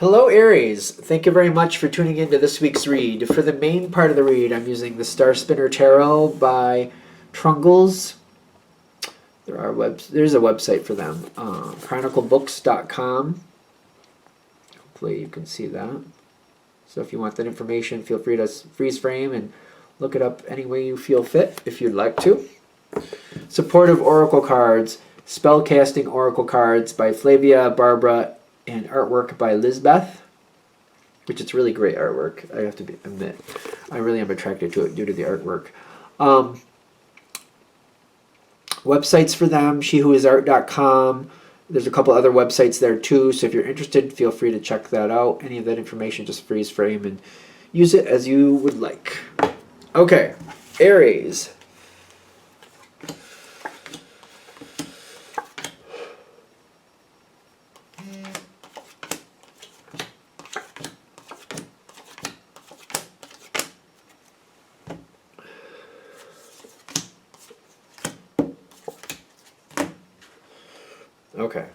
Hello, Aries. Thank you very much for tuning in to this week's read. For the main part of the read, I'm using the Star Spinner Tarot by Trungles. There's a website for them, chroniclebooks.com. Hopefully you can see that. So if you want that information, feel free to freeze frame and look it up any way you feel fit if you'd like to. Supportive Oracle Cards, Spellcasting Oracle Cards by Flavia, Barbara, and artwork by Lizbeth, which is really great artwork, I have to admit. I really am attracted to it due to the artwork. Websites for them, shewhoisart.com. There's a couple other websites there too, so if you're interested, feel free to check that out. Any of that information, just freeze frame and use it as you would like. Okay, Aries. Okay.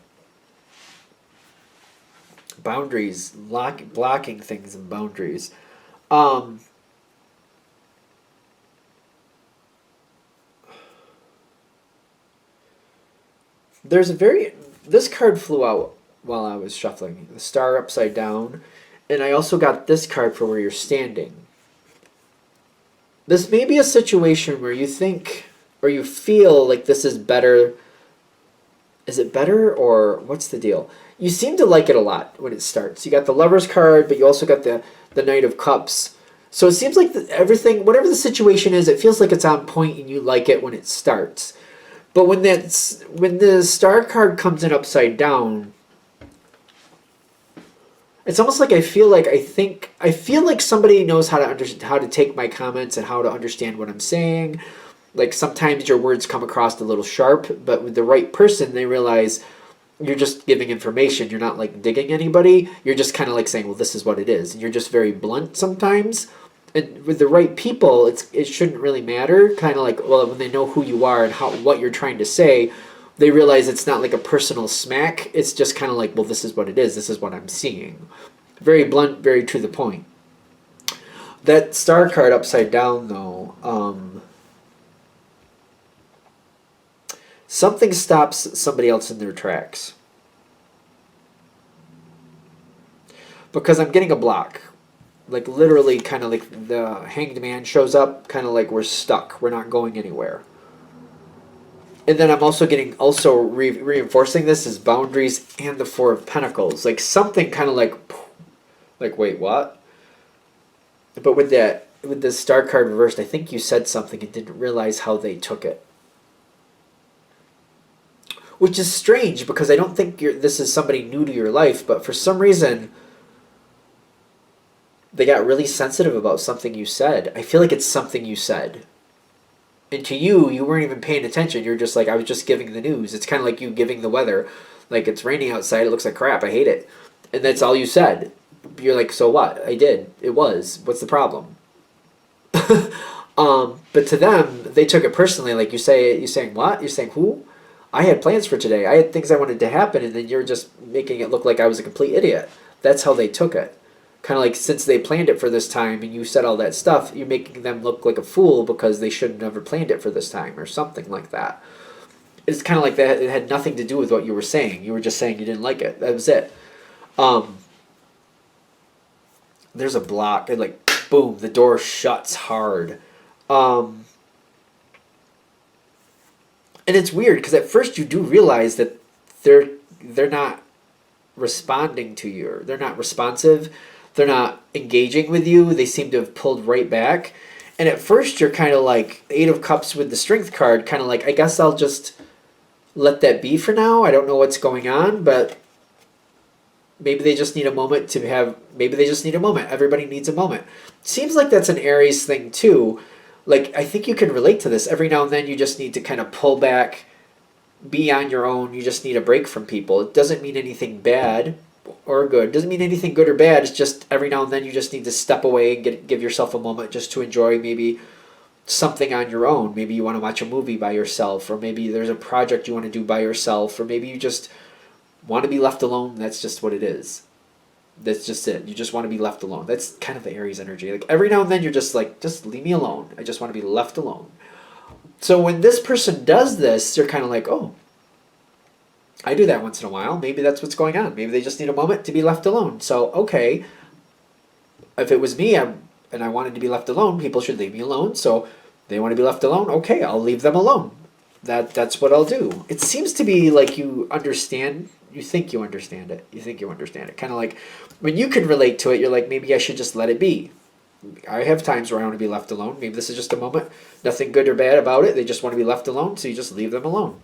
Boundaries, blocking things and boundaries. This card flew out while I was shuffling. The star upside down. And I also got this card for where you're standing. This may be a situation where you think or you feel like this is better. Is it better or what's the deal? You seem to like it a lot when it starts. You got the Lover's card, but you also got the Knight of Cups. So it seems like everything, whatever the situation is, it feels like it's on point and you like it when it starts. But when the star card comes in upside down, it's almost like I feel like somebody knows how to take my comments and how to understand what I'm saying. Like sometimes your words come across a little sharp, but with the right person, they realize you're just giving information. You're not like digging anybody. You're just kind of like saying, well, this is what it is. And you're just very blunt sometimes. And with the right people, it shouldn't really matter. Kind of like, well, when they know who you are and what you're trying to say, they realize it's not like a personal smack. It's just kind of like, well, this is what it is. This is what I'm seeing. Very blunt, very to the point. That star card upside down, though, something stops somebody else in their tracks. Because I'm getting a block. Like literally kind of like the Hanged Man shows up, kind of like we're stuck. We're not going anywhere. And then I'm also getting, reinforcing this is boundaries and the Four of Pentacles. Like something kind of like wait, what? But with the star card reversed, I think you said something and didn't realize how they took it. Which is strange because I don't think this is somebody new to your life, but for some reason they got really sensitive about something you said. I feel like it's something you said. And to you weren't even paying attention. You're just like, I was just giving the news. It's kind of like you giving the weather. Like, it's raining outside. It looks like crap. I hate it. And that's all you said. You're like, so what? I did. It was. What's the problem? But to them, they took it personally. Like, you're saying what? You're saying who? I had plans for today. I had things I wanted to happen, and then you're just making it look like I was a complete idiot. That's how they took it. Kind of like since they planned it for this time and you said all that stuff, you're making them look like a fool because they should have never planned it for this time or something like that. It's kind of like that. It had nothing to do with what you were saying. You were just saying you didn't like it. That was it. There's a block. And like, boom, the door shuts hard. And it's weird because at first you do realize that they're not responding to you. They're not responsive. They're not engaging with you. They seem to have pulled right back. And at first you're kind of like, Eight of Cups with the Strength card, kind of like, I guess I'll just let that be for now. I don't know what's going on, but maybe they just need a moment maybe they just need a moment. Everybody needs a moment. Seems like that's an Aries thing too. Like, I think you can relate to this. Every now and then you just need to kind of pull back, be on your own. You just need a break from people. It doesn't mean anything bad or good. It doesn't mean anything good or bad. It's just every now and then you just need to step away and give yourself a moment just to enjoy maybe something on your own. Maybe you want to watch a movie by yourself, or maybe there's a project you want to do by yourself, or maybe you just want to be left alone. That's just what it is. That's just it. You just want to be left alone. That's kind of the Aries energy. Like every now and then you're just like, just leave me alone. I just want to be left alone. So when this person does this, they're kind of like, oh, I do that once in a while. Maybe that's what's going on. Maybe they just need a moment to be left alone. So, okay, if it was me and I wanted to be left alone, people should leave me alone. So they want to be left alone. Okay, I'll leave them alone. That's what I'll do. It seems to be like you understand. You think you understand it. You think you understand it. Kind of like when you can relate to it, you're like, maybe I should just let it be. I have times where I want to be left alone. Maybe this is just a moment. Nothing good or bad about it. They just want to be left alone, so you just leave them alone.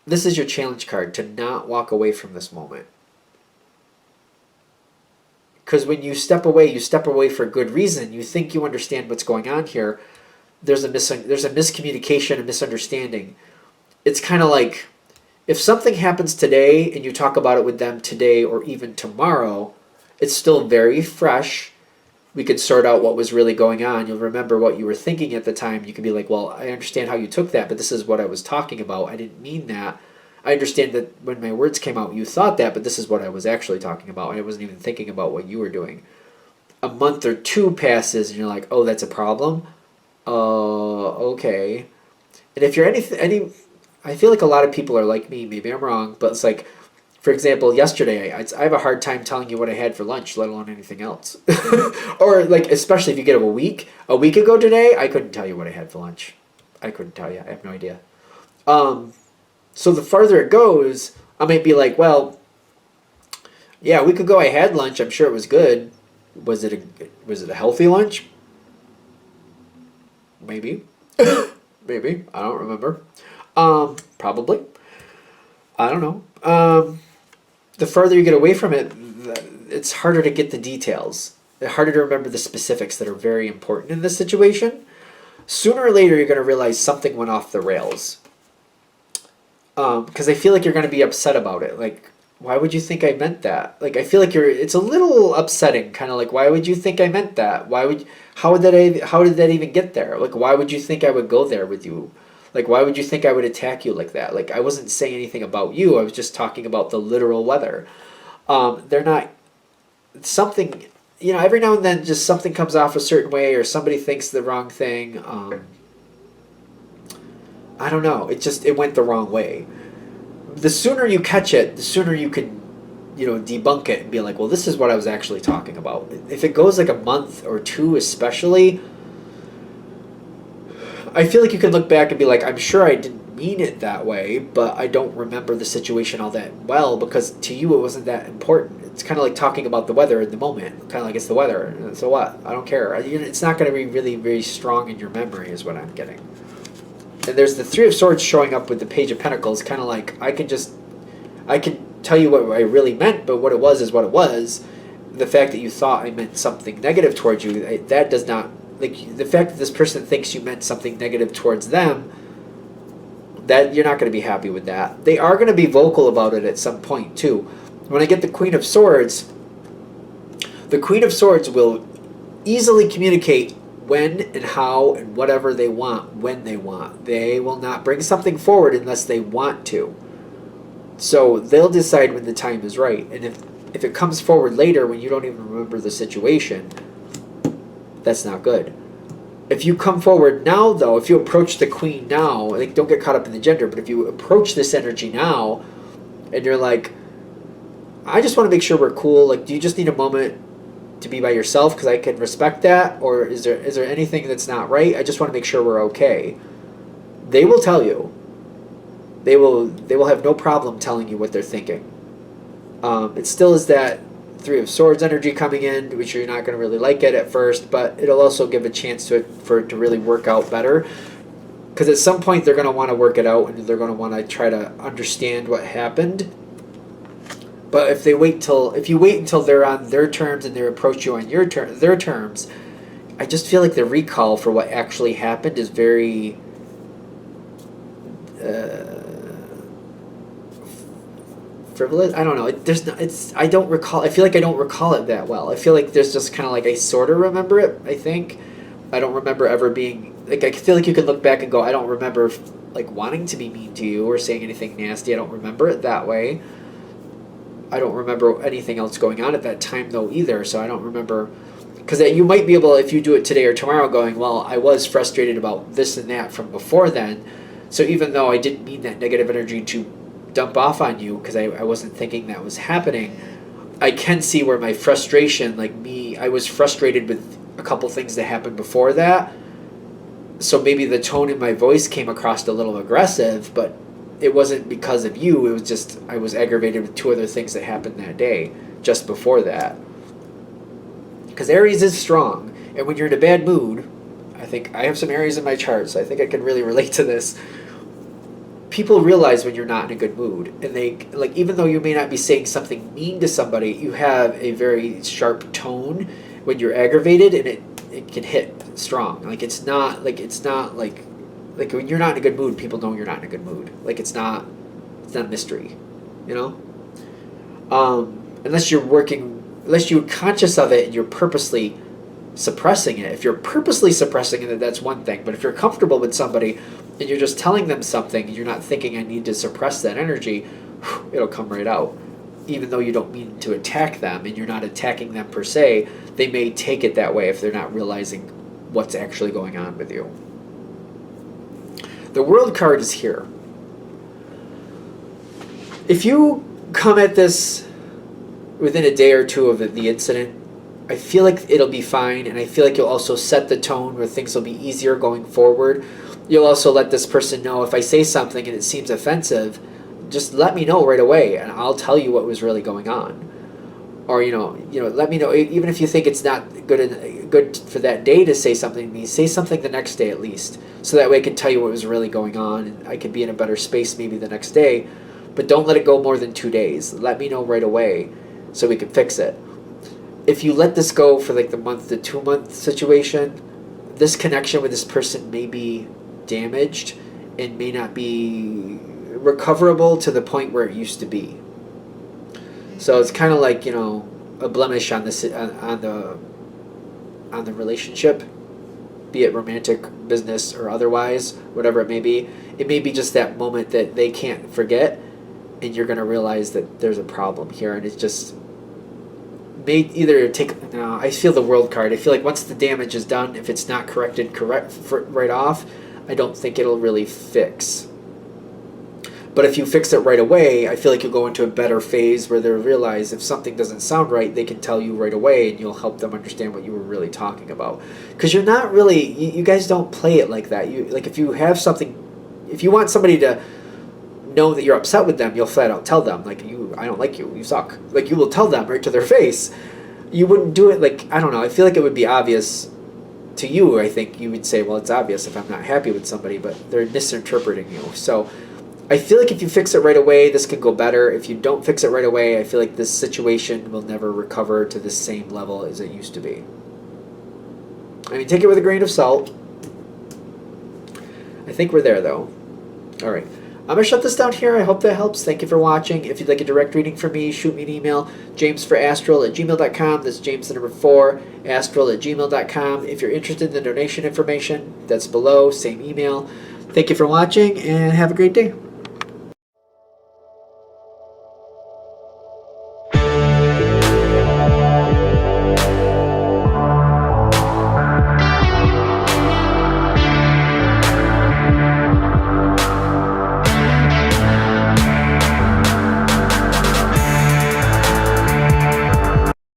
This is your challenge card, to not walk away from this moment. Because when you step away for good reason. You think you understand what's going on here. There's a miscommunication, a misunderstanding. It's kind of like if something happens today and you talk about it with them today or even tomorrow, it's still very fresh. We could sort out what was really going on. You'll remember what you were thinking at the time. You can be like, well, I understand how you took that, but this is what I was talking about. I didn't mean that. I understand that when my words came out, you thought that, but this is what I was actually talking about. And I wasn't even thinking about what you were doing. A month or two passes and you're like, oh, that's a problem? Okay. And if you're I feel like a lot of people are like me. Maybe I'm wrong, but it's like, for example, yesterday, I have a hard time telling you what I had for lunch, let alone anything else. Or like, especially if you get a week. A week ago today, I couldn't tell you what I had for lunch. I couldn't tell you. I have no idea. So the farther it goes, I might be like, well, yeah, a week ago I had lunch. I'm sure it was good. Was it a healthy lunch? Maybe. Maybe. I don't remember. Probably. I don't know. The further you get away from it, it's harder to get the details. It's harder to remember the specifics that are very important in this situation. Sooner or later, you're going to realize something went off the rails. Because I feel like you're going to be upset about it. Like, why would you think I meant that? Like, I feel like it's a little upsetting. Kind of like, why would you think I meant that? How did that even get there? Like, why would you think I would go there with you? Like, why would you think I would attack you like that? Like, I wasn't saying anything about you. I was just talking about the literal weather. They're not... Something... every now and then just something comes off a certain way or somebody thinks the wrong thing. I don't know. It went the wrong way. The sooner you catch it, the sooner you can, debunk it and be like, well, this is what I was actually talking about. If it goes like a month or two especially... I feel like you can look back and be like, I'm sure I didn't mean it that way, but I don't remember the situation all that well because to you it wasn't that important. It's kind of like talking about the weather in the moment. Kind of like it's the weather. So what? I don't care. It's not going to be really very strong in your memory is what I'm getting. And there's the Three of Swords showing up with the Page of Pentacles, kind of like I can tell you what I really meant, but what it was is what it was. The fact that you thought I meant something negative towards you, that does not... Like, the fact that this person thinks you meant something negative towards them, that you're not going to be happy with that. They are going to be vocal about it at some point, too. When I get the Queen of Swords will easily communicate when and how and whatever they want, when they want. They will not bring something forward unless they want to. So they'll decide when the time is right. And if it comes forward later when you don't even remember the situation... That's not good. If you come forward now, though, if you approach the queen now, like don't get caught up in the gender, but if you approach this energy now, and you're like, I just want to make sure we're cool. Like, do you just need a moment to be by yourself because I can respect that, or is there anything that's not right? I just want to make sure we're okay. They will tell you. They will have no problem telling you what they're thinking. It still is that Three of Swords energy coming in, which you're not going to really like it at first, but it'll also give a chance for it to really work out better. Because at some point they're going to want to work it out and they're going to want to try to understand what happened. But if you wait until they're on their terms and they approach you on their terms, I just feel like the recall for what actually happened is very frivolous. I don't know. I don't recall. I feel like I don't recall it that well. I feel like there's just kind of like I sort of remember it. I think I don't remember ever being like. I feel like you can look back and go, I don't remember like wanting to be mean to you or saying anything nasty. I don't remember it that way. I don't remember anything else going on at that time though either. So I don't remember, because you might be able, if you do it today or tomorrow, going, well, I was frustrated about this and that from before then. So even though I didn't mean that negative energy to dump off on you, because I wasn't thinking that was happening, I can see where my frustration, like me, I was frustrated with a couple things that happened before that. So maybe the tone in my voice came across a little aggressive, but it wasn't because of you. It was just I was aggravated with two other things that happened that day just before that. Because Aries is strong, and when you're in a bad mood, I think I have some Aries in my chart, so I think I can really relate to this. People realize when you're not in a good mood, and they, like, even though you may not be saying something mean to somebody, you have a very sharp tone when you're aggravated, and it can hit strong. Like it's not like when you're not in a good mood, people know you're not in a good mood. Like it's not a mystery, you know. Unless you're conscious of it and you're purposely suppressing it. If you're purposely suppressing it, that's one thing. But if you're comfortable with somebody and you're just telling them something, and you're not thinking I need to suppress that energy, it'll come right out. Even though you don't mean to attack them and you're not attacking them per se, they may take it that way if they're not realizing what's actually going on with you. The World card is here. If you come at this within a day or two of the incident, I feel like it'll be fine, and I feel like you'll also set the tone where things will be easier going forward. You'll also let this person know, if I say something and it seems offensive, just let me know right away, and I'll tell you what was really going on. Or let me know, even if you think it's not good for that day to say something to me, say something the next day at least, so that way I can tell you what was really going on, and I could be in a better space maybe the next day. But don't let it go more than 2 days. Let me know right away so we can fix it. If you let this go for like the month to 2 month situation, this connection with this person may be damaged and may not be recoverable to the point where it used to be. So it's kind of like, a blemish on this on the relationship, be it romantic, business, or otherwise, whatever it may be. It may be just that moment that they can't forget, and you're going to realize that there's a problem here, and it's just may either take. No, I feel the World card. I feel like once the damage is done, if it's not corrected right off, I don't think it'll really fix. But if you fix it right away, I feel like you'll go into a better phase where they'll realize if something doesn't sound right, they can tell you right away, and you'll help them understand what you were really talking about. Because you're not really, you guys don't play it like that. If you have something, if you want somebody to know that you're upset with them, you'll flat out tell them, like, I don't like you, you suck. Like, you will tell them right to their face. You wouldn't do it like, I don't know, I feel like it would be obvious to you. I think you would say, well, it's obvious if I'm not happy with somebody, but they're misinterpreting you. So I feel like if you fix it right away, this could go better. If you don't fix it right away, I feel like this situation will never recover to the same level as it used to be. I mean, take it with a grain of salt. I think we're there, though. All right. I'm going to shut this down here. I hope that helps. Thank you for watching. If you'd like a direct reading from me, shoot me an email, jamesforastral@gmail.com. That's James the number 4, astral@gmail.com. If you're interested in the donation information, that's below, same email. Thank you for watching, and have a great day.